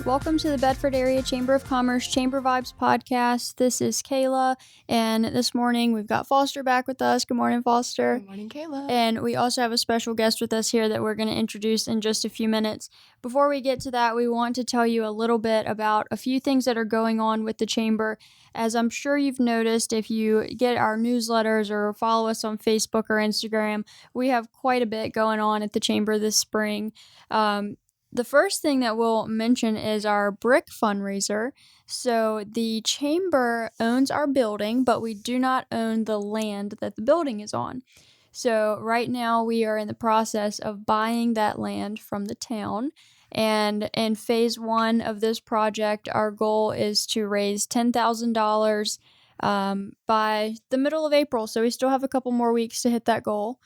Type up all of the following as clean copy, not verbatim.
right, welcome to the Bedford Area Chamber of Commerce Chamber Vibes podcast. This is Kayla, and this morning we've got Foster back with us. Good morning, Foster. Good morning, Kayla. And we also have a special guest with us here that we're going to introduce in just a few minutes. Before we get to that, we want to tell you a little bit about a few things that are going on with the Chamber. As I'm sure you've noticed, if you get our newsletters or follow us on Facebook or Instagram, we have quite a bit going on at the Chamber this spring. The first thing that we'll mention is our brick fundraiser. So the Chamber owns our building, but we do not own the land that the building is on. So right now we are in the process of buying that land from the town. And in phase 1 of this project, our goal is to raise $10,000 by the middle of April. So we still have a couple more weeks to hit that goal.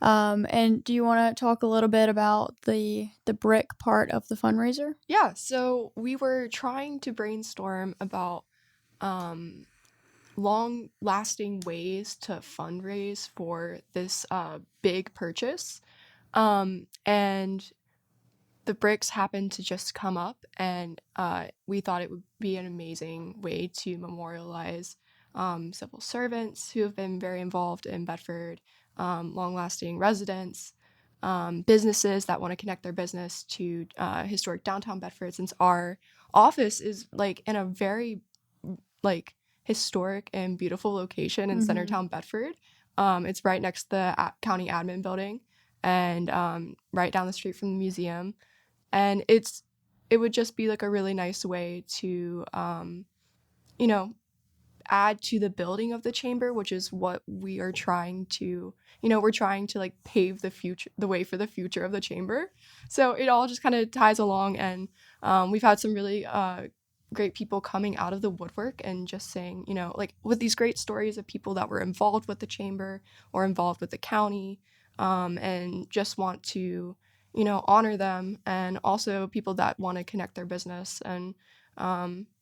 And do you want to talk a little bit about the brick part of the fundraiser? Yeah, so we were trying to brainstorm about long-lasting ways to fundraise for this big purchase. And the bricks happened to just come up, and we thought it would be an amazing way to memorialize civil servants who have been very involved in Bedford, long-lasting residents, businesses that want to connect their business to historic downtown Bedford, since our office is like in a very like historic and beautiful location in Centertown Bedford. It's right next to the county admin building and right down the street from the museum. And it would just be like a really nice way to, add to the building of the chamber, which is what we are trying to, we're trying to like pave the way for the future of the chamber. So it all just kind of ties along, and we've had some really great people coming out of the woodwork and just saying, like with these great stories of people that were involved with the chamber or involved with the county, and just want to, honor them, and also people that want to connect their business and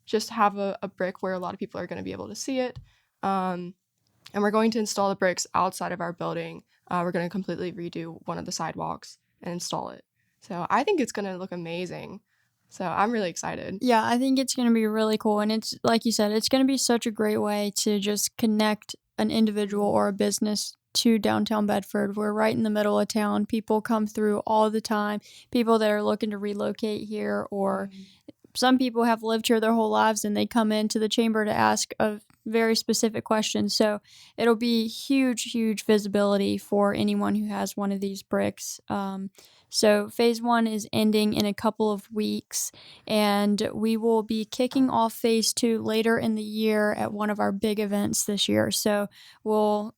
just have a brick where a lot of people are going to be able to see it. And we're going to install the bricks outside of our building. We're going to completely redo one of the sidewalks and install it. So I think it's going to look amazing. So I'm really excited. Yeah, I think it's going to be really cool. And it's, like you said, it's going to be such a great way to just connect an individual or a business to downtown Bedford. We're right in the middle of town. People come through all the time. People that are looking to relocate here, or some people have lived here their whole lives and they come into the chamber to ask a very specific question. So it'll be huge visibility for anyone who has one of these bricks. So phase 1 is ending in a couple of weeks, and we will be kicking off phase 2 later in the year at one of our big events this year. So we'll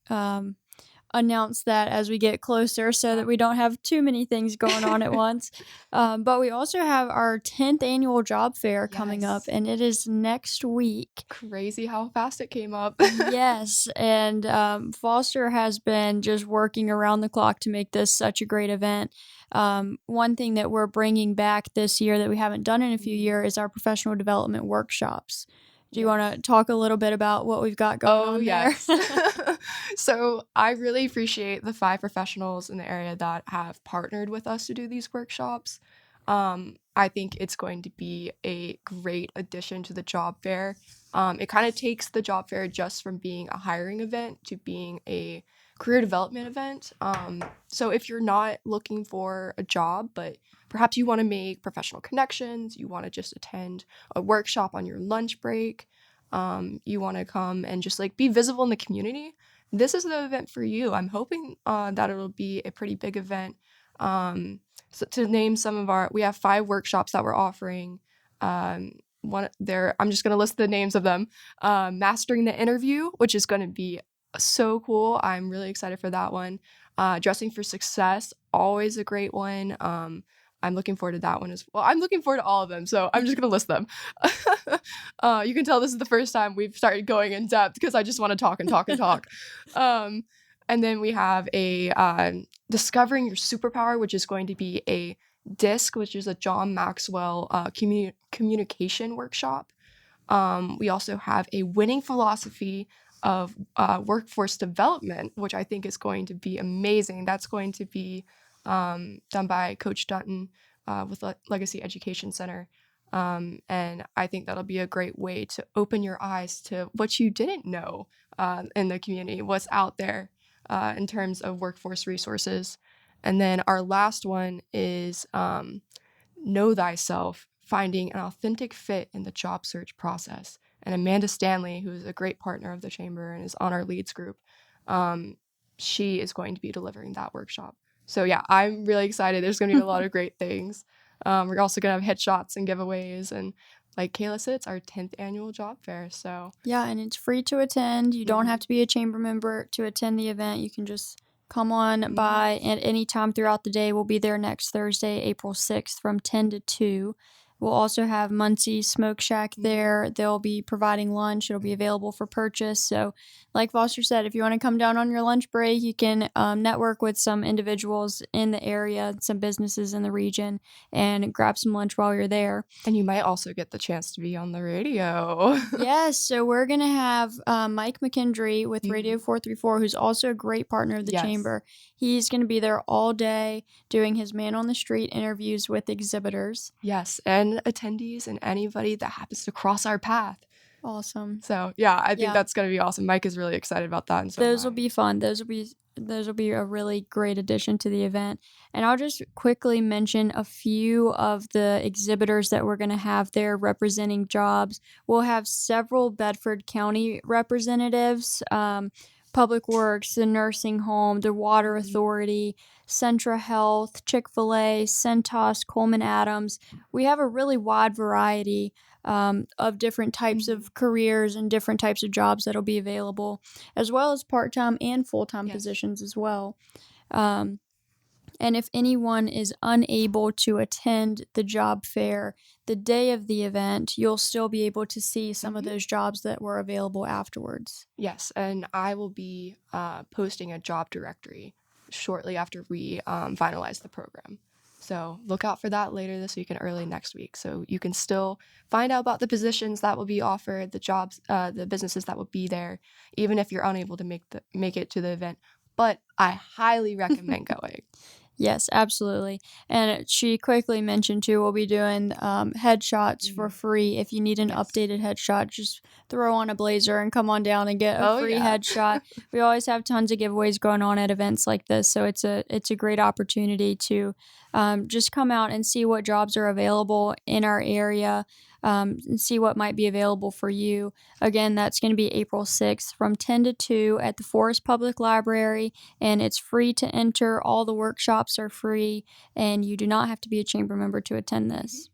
announce that as we get closer so that we don't have too many things going on at once. But we also have our 10th annual job fair coming up, and it is next week. Crazy how fast it came up. Yes, and Foster has been just working around the clock to make this such a great event. One thing that we're bringing back this year that we haven't done in a few years is our professional development workshops. Do you want to talk a little bit about what we've got going on there? Yes. So I really appreciate the 5 professionals in the area that have partnered with us to do these workshops. I think it's going to be a great addition to the job fair. It kind of takes the job fair just from being a hiring event to being a career development event. So if you're not looking for a job, but perhaps you want to make professional connections, you want to just attend a workshop on your lunch break, you want to come and just like be visible in the community, this is the event for you. I'm hoping that it'll be a pretty big event. So to name some of we have 5 workshops that we're offering. I'm just going to list the names of them. Mastering the interview, which is going to be so cool. I'm really excited for that one. Dressing for success, always a great one. I'm looking forward to that one as well. I'm looking forward to all of them, so I'm just going to list them. You can tell this is the first time we've started going in depth because I just want to talk and talk and talk. And then we have a Discovering Your Superpower, which is going to be a DISC, which is a John Maxwell communication workshop. We also have a Winning Philosophy of Workforce Development, which I think is going to be amazing. That's going to be done by Coach Dutton with Legacy Education Center. And I think that'll be a great way to open your eyes to what you didn't know in the community, what's out there in terms of workforce resources. And then our last one is know thyself, finding an authentic fit in the job search process. And Amanda Stanley, who is a great partner of the chamber and is on our leads group, she is going to be delivering that workshop. So yeah, I'm really excited. There's going to be a lot of great things. We're also going to have headshots and giveaways. And like Kayla said, it's our 10th annual job fair. So Yeah, and it's free to attend. You don't have to be a chamber member to attend the event. You can just come on by at any time throughout the day. We'll be there next Thursday, April 6th from 10 to 2. We'll also have Muncie's Smoke Shack there. They'll be providing lunch. It'll be available for purchase. So, like Foster said, if you want to come down on your lunch break, you can network with some individuals in the area, some businesses in the region, and grab some lunch while you're there. And you might also get the chance to be on the radio. Yes, so we're going to have Mike McKendry with Radio 434, who's also a great partner of the chamber. He's going to be there all day doing his man on the street interviews with exhibitors. Yes, and attendees and anybody that happens to cross our path. Awesome. So yeah, I think that's going to be awesome. Mike is really excited about that. And so those will be fun. Those will be a really great addition to the event. And I'll just quickly mention a few of the exhibitors that we're going to have there representing jobs. We'll have several Bedford County representatives, Public Works, the nursing home, the Water Authority, Centra Health, Chick-fil-A, Centos, Coleman Adams. We have a really wide variety of different types of careers and different types of jobs that'll be available, as well as part-time and full-time positions as well. And if anyone is unable to attend the job fair the day of the event, you'll still be able to see some of those jobs that were available afterwards. Yes, and I will be posting a job directory shortly after we finalize the program. So look out for that later this week and early next week. So you can still find out about the positions that will be offered, the jobs, the businesses that will be there, even if you're unable to make it to the event. But I highly recommend going. Yes, absolutely. And she quickly mentioned too, we'll be doing headshots for free. If you need an updated headshot, just throw on a blazer and come on down and get a free headshot. We always have tons of giveaways going on at events like this, so it's a great opportunity to just come out and see what jobs are available in our area. And see what might be available for you. Again, that's going to be April 6th from 10 to 2 at the Forest Public Library, and it's free to enter. All the workshops are free, and you do not have to be a chamber member to attend this.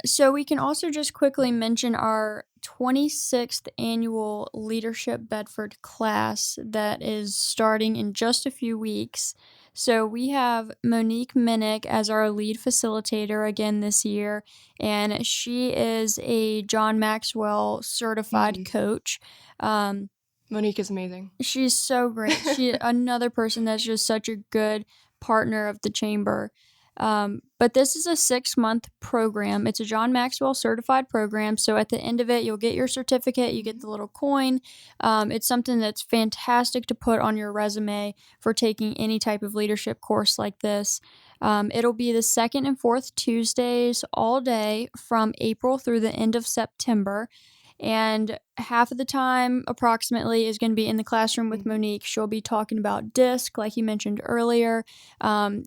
So we can also just quickly mention our 26th annual Leadership Bedford class that is starting in just a few weeks. So we have Monique Minnick as our lead facilitator again this year, and she is a John Maxwell certified coach. Monique is amazing. She's so great. She's another person that's just such a good partner of the chamber. But this is a 6-month program. It's a John Maxwell certified program. So at the end of it, you'll get your certificate, you get the little coin. It's something that's fantastic to put on your resume for taking any type of leadership course like this. It'll be the second and fourth Tuesdays all day from April through the end of September. And half of the time, approximately, is going to be in the classroom with Monique. She'll be talking about DISC, like you mentioned earlier,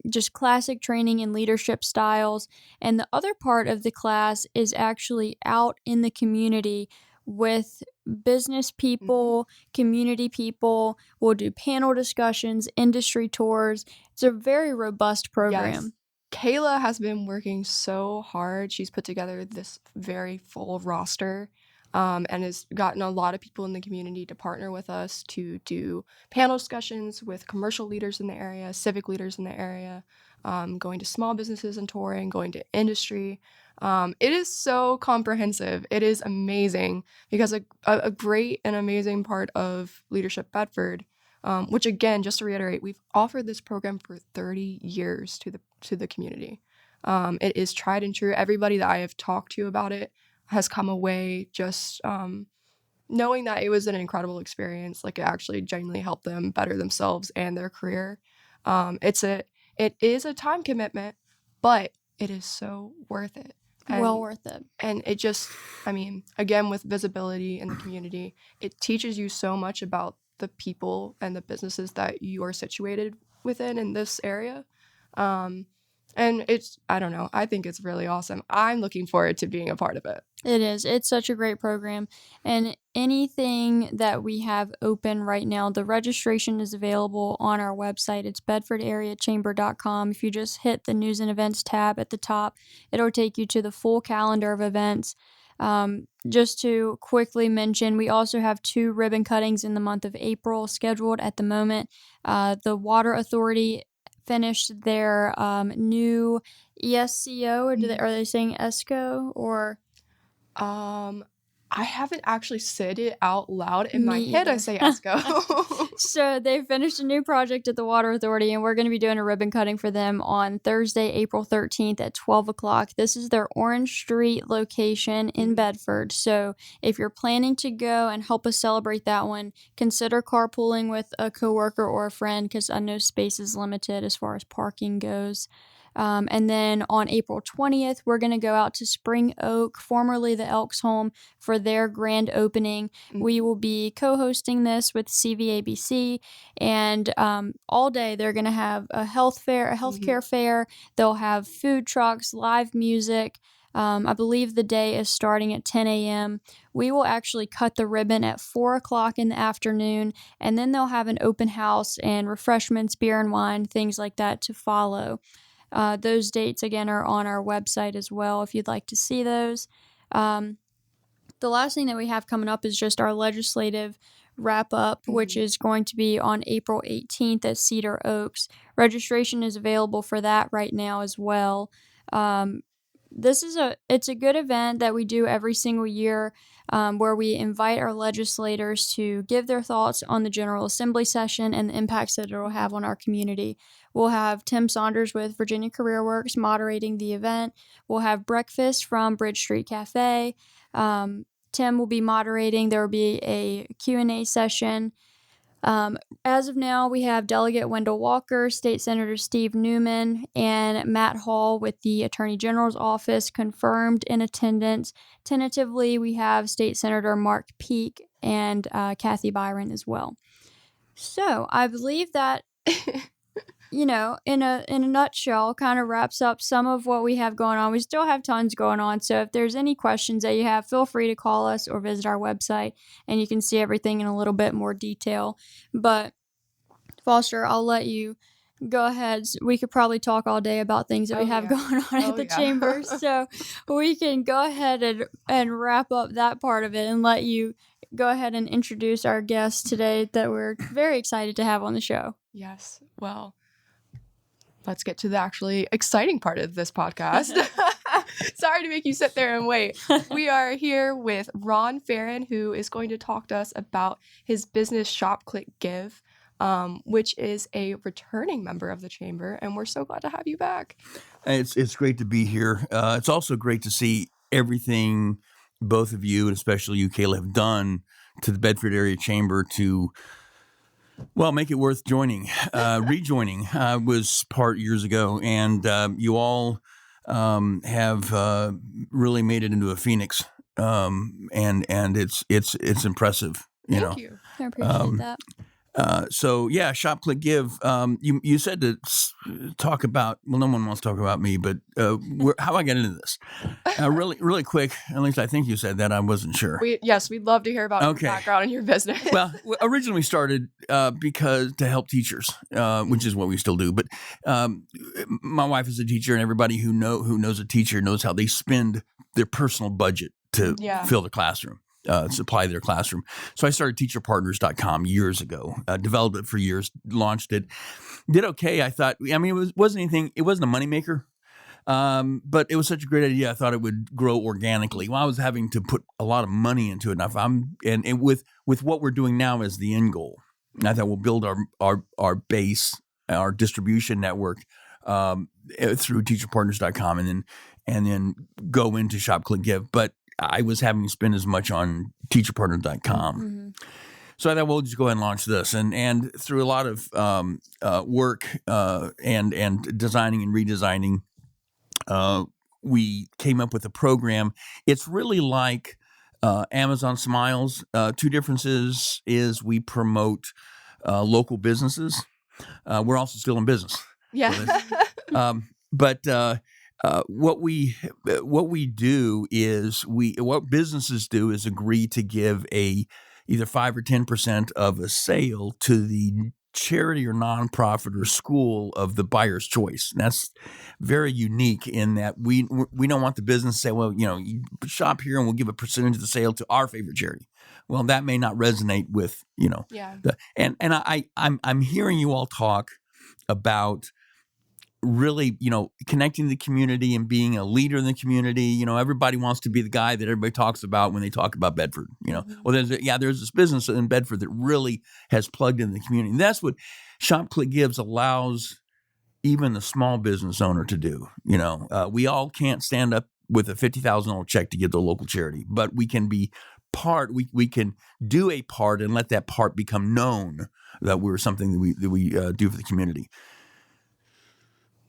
just classic training and leadership styles. And the other part of the class is actually out in the community with business people, community people. We'll do panel discussions, industry tours. It's a very robust program. Yes. Kayla has been working so hard. She's put together this very full roster. And has gotten a lot of people in the community to partner with us to do panel discussions with commercial leaders in the area, civic leaders in the area, going to small businesses and touring, going to industry. It is so comprehensive. It is amazing because a great and amazing part of Leadership Bedford, which again, just to reiterate, we've offered this program for 30 years to the community. It is tried and true. Everybody that I have talked to about it has come away just knowing that it was an incredible experience. Like, it actually genuinely helped them better themselves and their career. It is a time commitment, but it is so worth it. Well worth it. And it just, I mean, again, with visibility in the community, it teaches you so much about the people and the businesses that you are situated within in this area. And it's, I don't know, I think it's really awesome. I'm looking forward to being a part of it. It is. It's such a great program. And anything that we have open right now, the registration is available on our website. It's bedfordareachamber.com. If you just hit the news and events tab at the top, it'll take you to the full calendar of events. Just to quickly mention, we also have 2 ribbon cuttings in the month of April scheduled at the moment. The Water Authority finished their new ESCO, or are they saying ESCO, or... I haven't actually said it out loud. In my Me head, I either. say ESCO. So they finished a new project at the Water Authority, and we're going to be doing a ribbon cutting for them on Thursday, April 13th at 12 o'clock. This is their Orange Street location in Bedford. So if you're planning to go and help us celebrate that one, consider carpooling with a coworker or a friend, because I know space is limited as far as parking goes. And then on April 20th, we're going to go out to Spring Oak, formerly the Elks Home, for their grand opening. We will be co-hosting this with CVABC, and all day they're going to have a healthcare fair. They'll have food trucks, live music. I believe the day is starting at 10 a.m. We will actually cut the ribbon at 4 o'clock in the afternoon, and then they'll have an open house and refreshments, beer and wine, things like that to follow. Those dates, again, are on our website as well if you'd like to see those. The last thing that we have coming up is just our legislative wrap-up, which is going to be on April 18th at Cedar Oaks. Registration is available for that right now as well. It's a good event that we do every single year, where we invite our legislators to give their thoughts on the General Assembly session and the impacts that it will have on our community. We'll have Tim Saunders with Virginia Career Works moderating the event. We'll have breakfast from Bridge Street Cafe. Tim will be moderating. There will be a Q&A session. As of now, we have Delegate Wendell Walker, State Senator Steve Newman, and Matt Hall with the Attorney General's office confirmed in attendance. Tentatively, we have State Senator Mark Peake and Kathy Byron as well. So I believe that, in a nutshell, kind of wraps up some of what we have going on. We still have tons going on, so if there's any questions that you have, feel free to call us or visit our website, and you can see everything in a little bit more detail. But, Foster, I'll let you go ahead. We could probably talk all day about things that we have going on at the chamber, so we can go ahead and wrap up that part of it and let you go ahead and introduce our guest today that we're very excited to have on the show. Yes, well, let's get to the actually exciting part of this podcast. Sorry to make you sit there and wait. We are here with Ron Farron, who is going to talk to us about his business Shop Click Give, which is a returning member of the chamber, and we're so glad to have you back. It's great to be here. It's also great to see everything both of you, and especially you, Kayla, have done to the Bedford Area Chamber to, well, make it worth joining, rejoining. I was part years ago, and you all have really made it into a phoenix, and it's impressive. Thank you. I appreciate that. So yeah, Shop Click Give. You said to talk about. Well, no one wants to talk about me, but how I got into this. Really quick. At least I think you said that. I wasn't sure. We'd love to hear about your background and your business. Well, originally we started because to help teachers, which is what we still do. But my wife is a teacher, and everybody who knows a teacher knows how they spend their personal budget to fill the classroom. Supply their classroom. So I started teacherpartners.com years ago, developed it for years, launched it, did okay. I thought, it wasn't anything, it wasn't a moneymaker, but it was such a great idea. I thought it would grow organically. Well, I was having to put a lot of money into it. And with what we're doing now as the end goal, and I thought we'll build our base, our distribution network through teacherpartners.com and then go into Shop Click Give. But I was having to spend as much on teacherpartner.com. Mm-hmm. So I thought, we'll just go ahead and launch this. And through a lot of work and designing and redesigning, we came up with a program. It's really like Amazon Smiles. Two differences is we promote local businesses. We're also still in business. Yeah. But what we do is what businesses do is agree to give either 5 or 10% of a sale to the charity or nonprofit or school of the buyer's choice. And that's very unique in that we don't want the business to say, well, you shop here and we'll give a percentage of the sale to our favorite charity. Well, that may not resonate with Yeah. I'm hearing you all talk about really, connecting the community and being a leader in the community. Everybody wants to be the guy that everybody talks about when they talk about Bedford. Well, there's this business in Bedford that really has plugged in the community. And that's what Shop Click Gives allows even the small business owner to do. We all can't stand up with a $50,000 check to give to a local charity, but we can be part. We can do a part and let that part become known that we're something that we do for the community.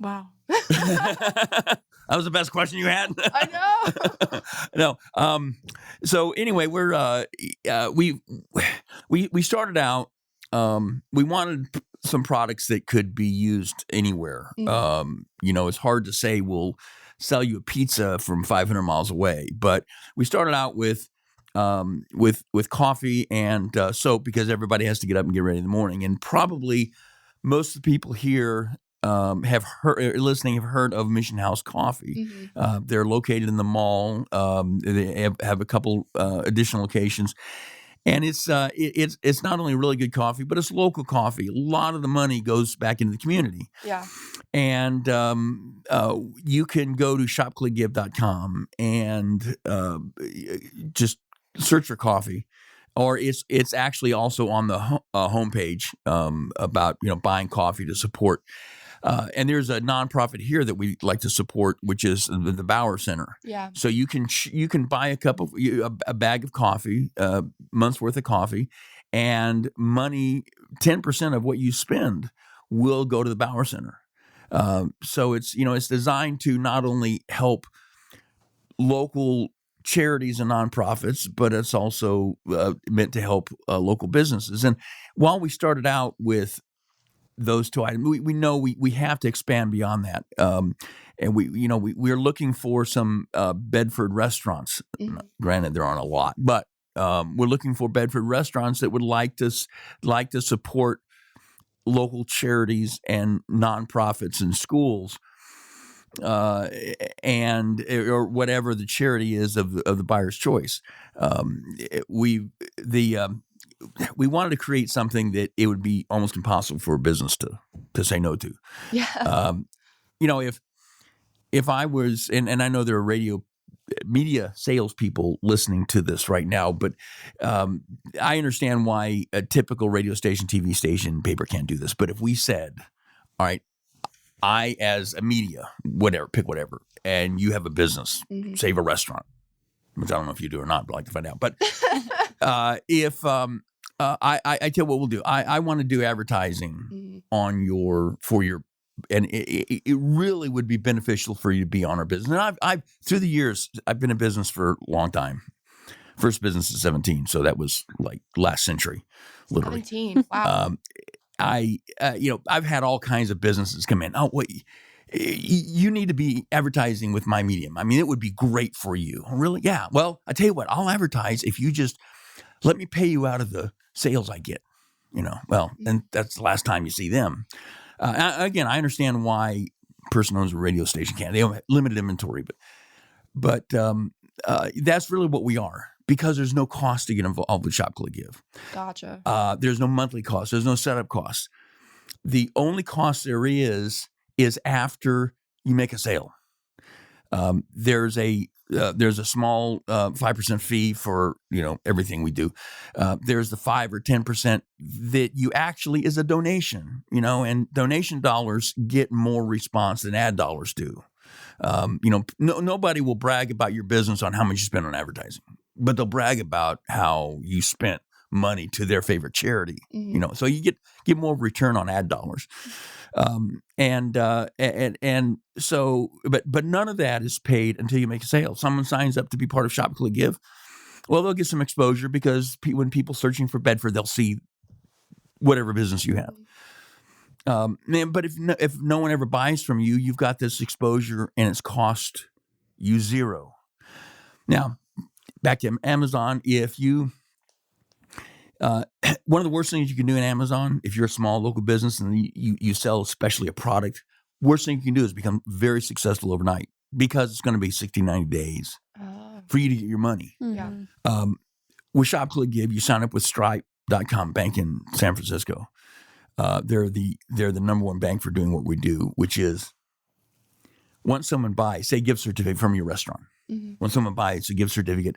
Wow. That was the best question you had. I know. No. So anyway, we started out. We wanted some products that could be used anywhere. It's hard to say we'll sell you a pizza from 500 miles away, but we started out with coffee and soap because everybody has to get up and get ready in the morning, and probably most of the people here have heard of Mission House Coffee. They're located in the mall. They have a couple additional locations, and it's not only really good coffee, but it's local coffee. A lot of the money goes back into the community. Yeah. And you can go to shopclickgive.com and just search for coffee. Or it's actually also on the homepage about buying coffee to support. And there's a nonprofit here that we like to support, which is the Bauer Center. Yeah. So you can buy a bag of coffee, month's worth of coffee, and money 10% of what you spend will go to the Bauer Center. So it's designed to not only help local charities and nonprofits, but it's also meant to help local businesses. And while we started out with those two items, we know we have to expand beyond that. And we're looking for some Bedford restaurants. Granted, there aren't a lot, but we're looking for Bedford restaurants that would like to support local charities and nonprofits and schools. And or whatever the charity is of the buyer's choice. We wanted to create something that it would be almost impossible for a business to say no to. Yeah. If I was, and I know there are media salespeople listening to this right now, but I understand why a typical radio station, TV station, paper can't do this. But if we said, all right, I, as a media, pick whatever, and you have a business, say a restaurant, which I don't know if you do or not, but I'd like to find out. But if I tell you what we'll do, I want to do advertising for your, and it really would be beneficial for you to be on our business. And I've through the years, I've been in business for a long time. First business is 17, so that was like last century, literally. 17, wow. I've had all kinds of businesses come in. Oh, wait, you need to be advertising with my medium. I mean, it would be great for you. Really? Yeah. Well, I tell you what, I'll advertise if you just let me pay you out of the sales I get. And that's the last time you see them. Again, I understand why a person owns a radio station can't. They have limited inventory, but that's really what we are. Because there's no cost to get involved with Shop Click Give. Gotcha. There's no monthly cost. There's no setup cost. The only cost there is after you make a sale. There's a small 5% fee for everything we do. There's the 5 or 10% that you actually is a donation. And donation dollars get more response than ad dollars do. Nobody will brag about your business on how much you spend on advertising. But they'll brag about how you spent money to their favorite charity, so you get more return on ad dollars. And so, but none of that is paid until you make a sale. Someone signs up to be part of Shop Click Give. Well, they'll get some exposure because when people searching for Bedford, they'll see whatever business you have. But if no one ever buys from you, you've got this exposure and it's cost you zero. Now, back to Amazon. If you, one of the worst things you can do in Amazon, if you're a small local business and you sell especially a product, worst thing you can do is become very successful overnight because it's going to be 60, 90 days for you to get your money. Yeah. With Shop Click Give, you sign up with Stripe.com Bank in San Francisco. They're the number one bank for doing what we do, which is once someone buys, say, gift certificate from your restaurant. When someone buys a gift certificate,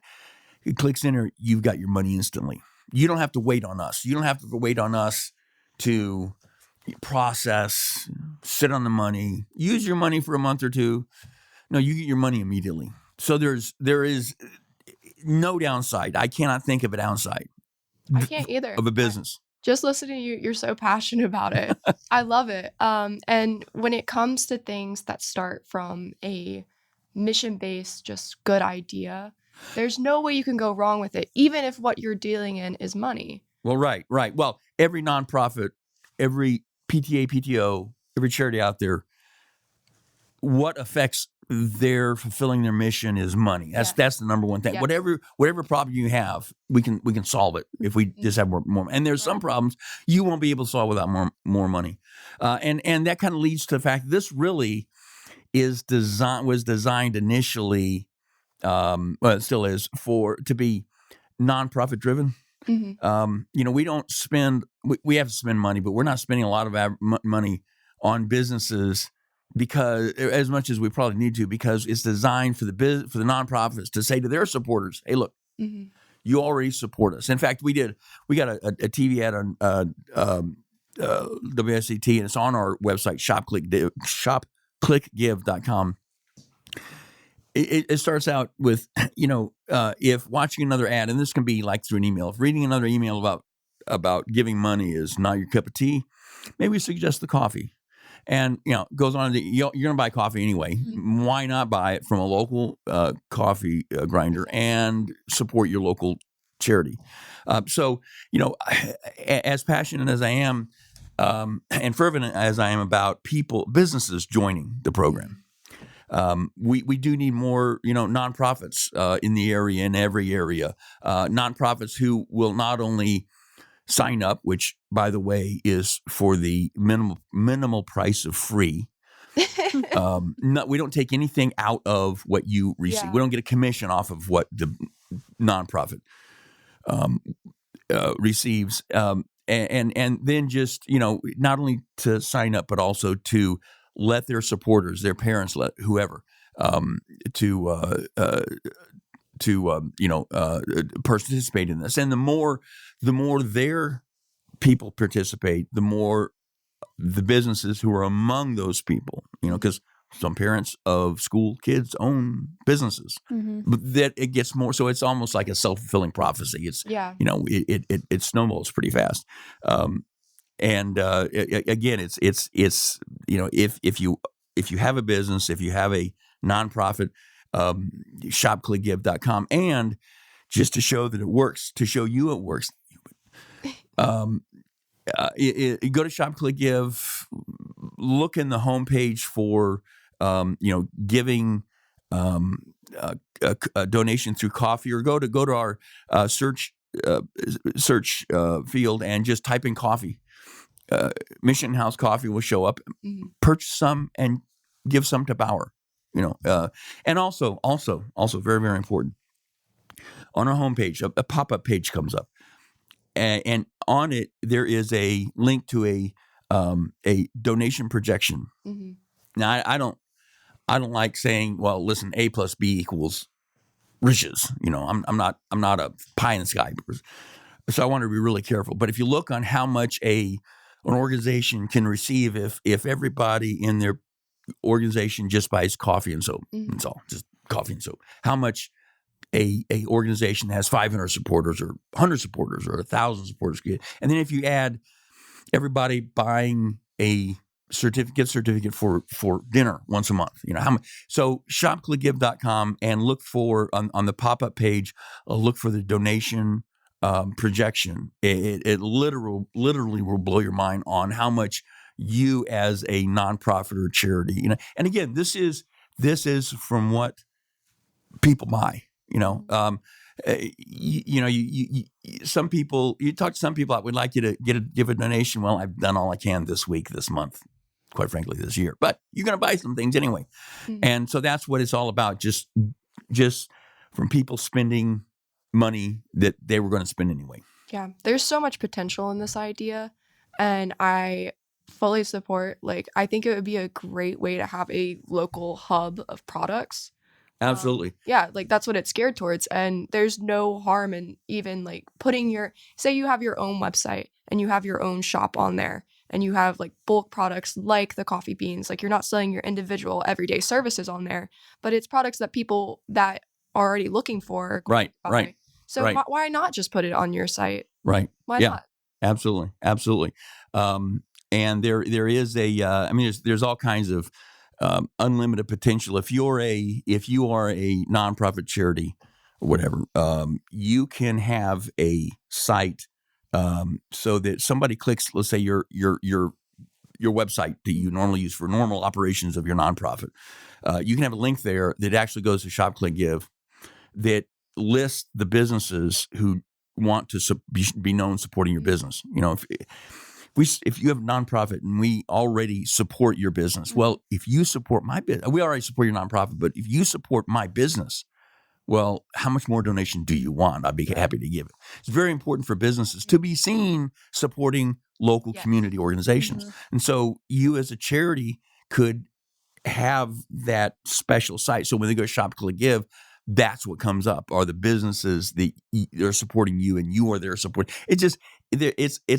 it clicks in there, you've got your money instantly. You don't have to wait on us. You don't have to wait on us to process, sit on the money, use your money for a month or two. No, you get your money immediately. So there is no downside. I cannot think of a downside. I can't either. Of a business. Just listening to you, you're so passionate about it. I love it. And when it comes to things that start from a mission-based, just good idea, there's no way you can go wrong with it, even if what you're dealing in is money. Well, right. Well, every nonprofit, every PTA, PTO, every charity out there, what affects their fulfilling their mission is money. That's the number one thing. Yes. Whatever problem you have, we can solve it if we just have more. And there's some problems you won't be able to solve without more money. And that kind of leads to the fact that this really was designed initially, well, it still is, to be nonprofit driven. We don't spend, we have to spend money, but we're not spending a lot of money on businesses because as much as we probably need to, because it's designed for the nonprofits to say to their supporters, hey, look, you already support us. In fact, we got a TV ad on WSCT, and it's on our website, shopclickgive.com. It starts out with, if watching another ad, and this can be like through an email, if reading another email about giving money is not your cup of tea, maybe suggest the coffee. And, goes on, you're going to buy coffee anyway. Why not buy it from a local coffee grinder and support your local charity? So, as passionate as I am and fervent as I am about businesses joining the program, we do need more, nonprofits in the area, in every area, nonprofits who will not only sign up, which, by the way, is for the minimal price of free. We don't take anything out of what you receive. We don't get a commission off of what the nonprofit receives. And then just, not only to sign up, but also to let their supporters, their parents, whoever, participate in this. And the more their people participate, the more the businesses who are among those people, because some parents of school kids own businesses, but that it gets more. So it's almost like a self-fulfilling prophecy. It's, it snowballs pretty fast. Again, it's if you have a business, if you have a nonprofit, shopclickgive.com, and just to show that it works, to show you it works, go to Shop Click Give, look in the homepage for giving a donation through coffee, or go to our search field and just type in coffee. Mission House Coffee will show up. Purchase some and give some to Bauer. And also very, very important. On our homepage, a pop-up page comes up, and on it there is a link to a donation projection. Now, I don't like saying, well, listen, A plus B equals riches. I'm not a pie in the sky, so I want to be really careful. But if you look on how much an organization can receive if everybody in their organization just buys coffee and soap, that's all, just coffee and soap, how much a organization has 500 supporters or 100 supporters or 1,000 supporters, and then if you add everybody buying a certificate for dinner once a month. You know how much? So shop.clickgive.com and look for on the pop-up page. Look for the donation projection. It literally will blow your mind on how much you as a nonprofit or charity. You know, and again, this is from what people buy. You know. Some people, you talk to some people, I would like you to give a donation. Well, I've done all I can this week, this month, quite frankly, this year, but you're going to buy some things anyway. And so that's what it's all about. Just from people spending money that they were going to spend anyway. Yeah. There's so much potential in this idea, and I fully support, like, I think it would be a great way to have a local hub of products. Absolutely. Yeah, like that's what it's geared towards. And there's no harm in even like putting say you have your own website and you have your own shop on there and you have like bulk products like the coffee beans. Like you're not selling your individual everyday services on there, but it's products that people that are already looking for are going to buy. Right. So right. why not just put it on your site? Right. Why Yeah. not? Absolutely. And there is there's all kinds of unlimited potential. If you are a nonprofit charity or whatever, you can have a site so that somebody clicks, let's say your website that you normally use for normal operations of your nonprofit. You can have a link there that actually goes to Shop Click Give that lists the businesses who want to be known supporting your business. You know, if you have a nonprofit and we already support your business, well, if you support my business, we already support your nonprofit, but if you support my business, well, how much more donation do you want? I'd be happy to give it. It's very important for businesses to be seen supporting local community organizations. And so you as a charity could have that special site. So when they go to Shop Click Give, that's what comes up are the businesses that are supporting you and you are their support. It's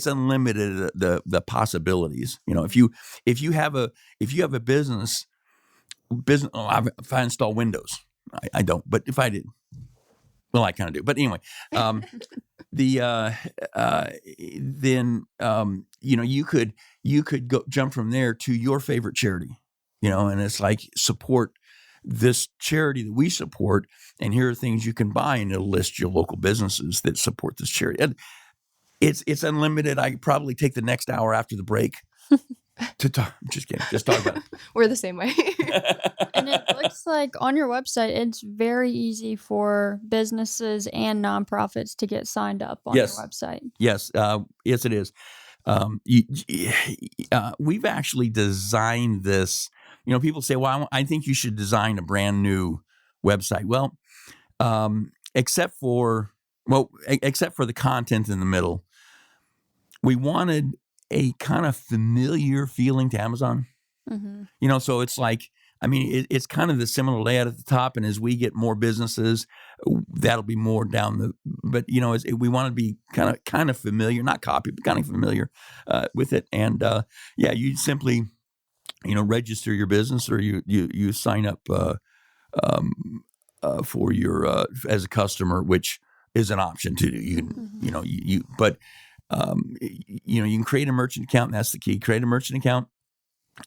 unlimited the possibilities. You know, if you have a business, if I install Windows, I don't, but if I did, well, I kind of do. But anyway, then you could go jump from there to your favorite charity. You know, and it's like support this charity that we support, and here are things you can buy, and it'll list your local businesses that support this charity. And it's unlimited. I could probably take the next hour after the break to talk. Just kidding. Just talk about it. We're the same way. And it looks like on your website, it's very easy for businesses and nonprofits to get signed up on your website. Yes, yes, it is. We've actually designed this. You know, people say, well, I think you should design a brand new website. Well, except for the content in the middle, we wanted a kind of familiar feeling to Amazon. Mm-hmm. You know, so it's like, I mean, it's kind of the similar layout at the top. And as we get more businesses, that'll be more down but you know, we want to be kind of familiar, not copy, but kind of familiar with it. And you simply, you know, register your business or you sign up for your as a customer, which is an option to do. You can, you know, you can create a merchant account. And that's the key. Create a merchant account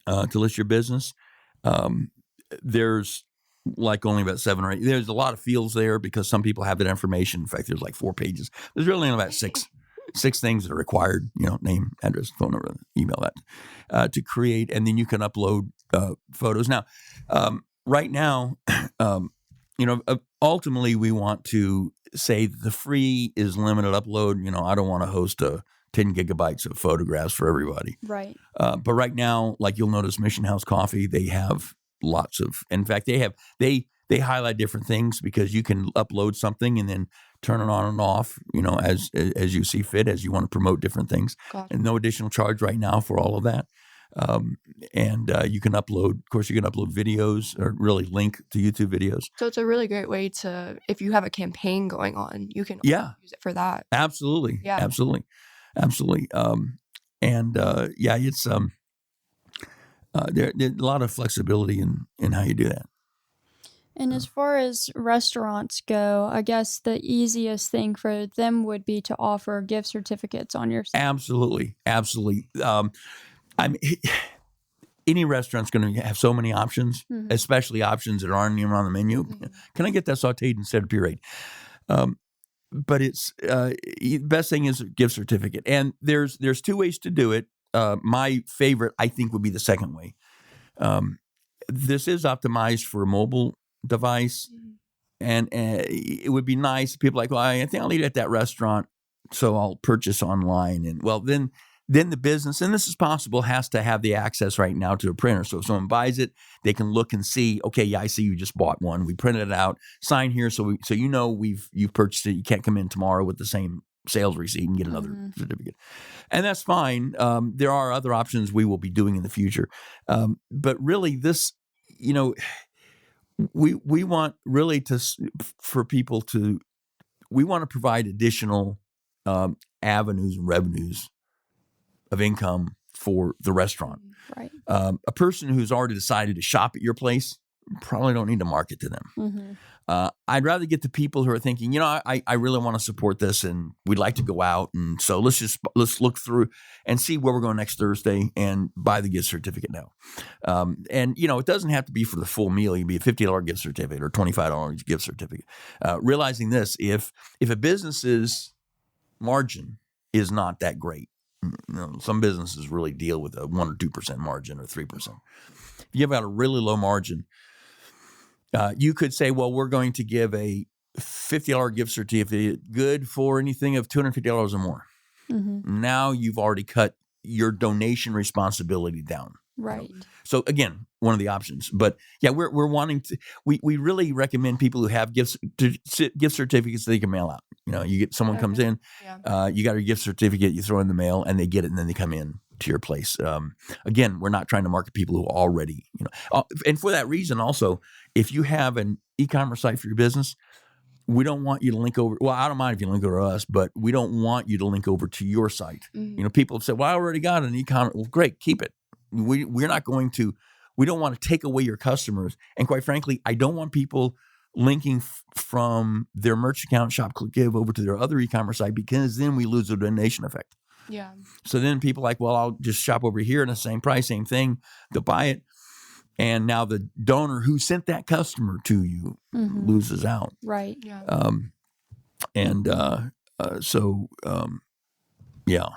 to list your business. There's like only about 7 or 8. There's a lot of fields there because some people have that information. In fact, there's like 4 pages. There's really only about six things that are required, you know, name, address, phone number, email that to create. And then you can upload photos. Now, right now, ultimately we want to say the free is limited upload. You know, I don't want to host 10 gigabytes of photographs for everybody. Right. But right now, like you'll notice Mission House Coffee, they have lots of, in fact, they highlight different things because you can upload something and then turn it on and off, you know, as you see fit, as you want to promote different things. Gotcha. And no additional charge right now for all of that. You can upload, of course, you can upload videos or really link to YouTube videos. So it's a really great way to, if you have a campaign going on, you can use it for that. Absolutely. Yeah. Absolutely. It's there's a lot of flexibility in how you do that. And as far as restaurants go, I guess the easiest thing for them would be to offer gift certificates on your site. Absolutely. any restaurant's going to have so many options, especially options that aren't even on the menu. Can I get that sauteed instead of pureed? But it's the best thing is a gift certificate, and there's two ways to do it. My favorite, I think, would be the second way. This is optimized for a mobile device, and it would be nice if people are like, well, I think I'll eat at that restaurant, so I'll purchase online. And well, then the business, and this is possible, has to have the access right now to a printer. So if someone buys it, they can look and see, okay, yeah, I see you just bought one. We printed it out, sign here, so you've purchased it. You can't come in tomorrow with the same sales receipt and get another certificate. And that's fine. There are other options we will be doing in the future. But really this, we want really for people to, we want to provide additional avenues and revenues of income for the restaurant. Right. A person who's already decided to shop at your place probably don't need to market to them. I'd rather get the people who are thinking, I really want to support this and we'd like to go out. And so let's look through and see where we're going next Thursday and buy the gift certificate now. And it doesn't have to be for the full meal. It can be a $50 gift certificate or $25 gift certificate. Realizing this, if a business's margin is not that great, some businesses really deal with a 1 or 2% margin or 3%. If you've got a really low margin, you could say, well, we're going to give a $50 gift certificate good for anything of $250 or more. Now you've already cut your donation responsibility down. Right. So again, one of the options. But yeah, we're wanting to. We really recommend people who have gift certificates that they can mail out. You get someone comes in, you got your gift certificate, you throw in the mail, and they get it, and then they come in to your place. Again, we're not trying to market people who already, and for that reason, also, if you have an e-commerce site for your business, we don't want you to link over. Well, I don't mind if you link over to us, but we don't want you to link over to your site. People have said, well, I already got an e-commerce. Well, great, keep it. We're not going to. We don't want to take away your customers. And quite frankly, I don't want people linking from their merch account, Shop Click Give, over to their other e-commerce site, because then we lose the donation effect. Yeah. So then people are like, well, I'll just shop over here in the same price, same thing. They'll buy it. And now the donor who sent that customer to you loses out. Right. Yeah. Yeah.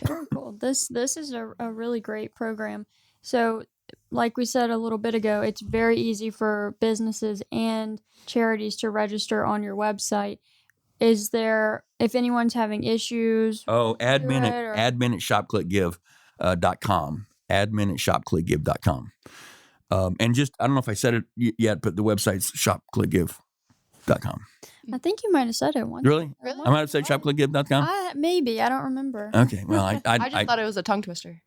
Very cool. This is a really great program. So, like we said a little bit ago, it's very easy for businesses and charities to register on your website. Is there, if anyone's having issues? Admin at shopclickgive.com. Admin at shopclickgive.com. And just, I don't know if I said it yet, but the website's shopclickgive.com. I think you might have said it once. Really? I might have said shopclickgive.com? Maybe. I don't remember. Okay. Well, I just thought it was a tongue twister.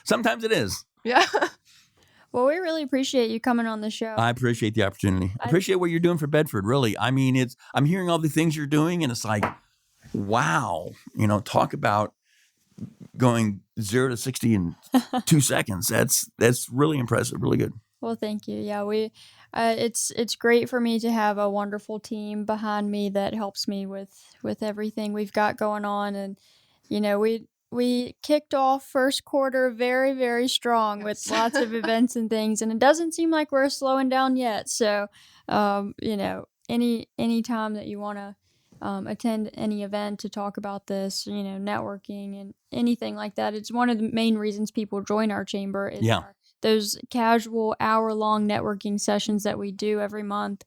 Sometimes it is. Yeah. Well, we really appreciate you coming on the show. I appreciate the opportunity. I appreciate what you're doing for Bedford, really. I mean, I'm hearing all the things you're doing, and it's like, wow. Talk about going 0 to 60 in 2 seconds. That's really impressive, really good. Well, thank you. Yeah, it's great for me to have a wonderful team behind me that helps me with everything we've got going on, and we kicked off first quarter very, very strong with lots of events and things, and it doesn't seem like we're slowing down yet. So, any time that you want to attend any event to talk about this, networking and anything like that, it's one of the main reasons people join our chamber. Is those casual hour-long networking sessions that we do every month.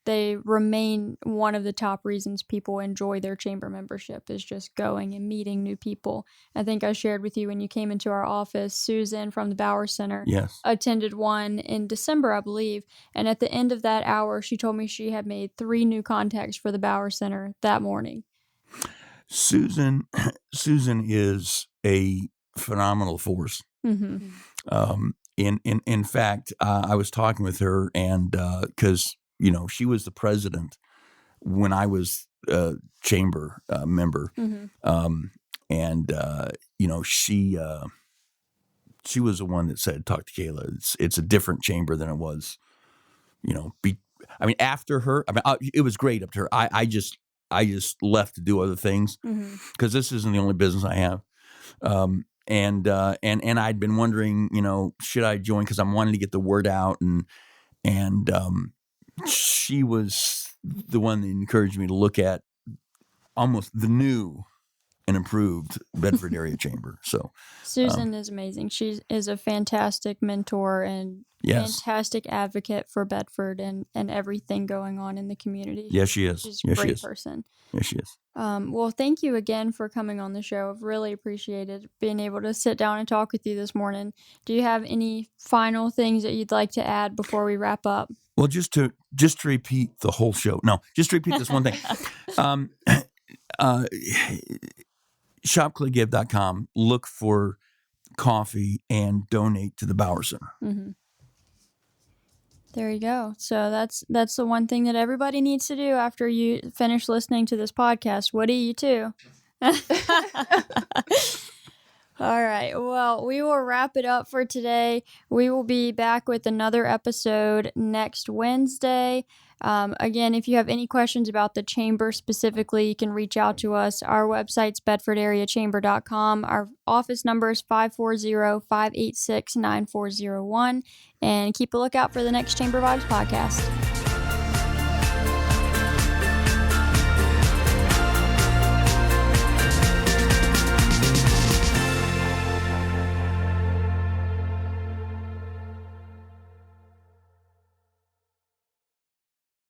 They remain one of the top reasons people enjoy their chamber membership, is just going and meeting new people. I think I shared with you when you came into our office, Susan from the Bauer Center attended one in December, I believe. And at the end of that hour, she told me she had made 3 new contacts for the Bauer Center that morning. Susan is a phenomenal force. In fact, I was talking with her, and because she was the president when I was a chamber member, and she was the one that said, "Talk to Kayla. It's a different chamber than it was." After her, it was great up to her. I just left to do other things because this isn't the only business I have. and I'd been wondering, should I join because I'm wanting to get the word out, and she was the one that encouraged me to look at almost the new and improved Bedford area chamber. So Susan is amazing. She is a fantastic mentor and fantastic advocate for Bedford and everything going on in the community. Yes, she is. She's a great person. Yes, she is. Well, thank you again for coming on the show. I've really appreciated being able to sit down and talk with you this morning. Do you have any final things that you'd like to add before we wrap up? Well, just to repeat the whole show. No, just to repeat this one thing. ShopClayGive.com. Look for coffee and donate to the Bauer Center. Mm-hmm. There you go. So that's the one thing that everybody needs to do after you finish listening to this podcast. Woody, you too. All right. Well, we will wrap it up for today. We will be back with another episode next Wednesday. Again, if you have any questions about the chamber specifically, you can reach out to us. Our website's bedfordareachamber.com. Our office number is 540-586-9401. And keep a lookout for the next Chamber Vibes podcast.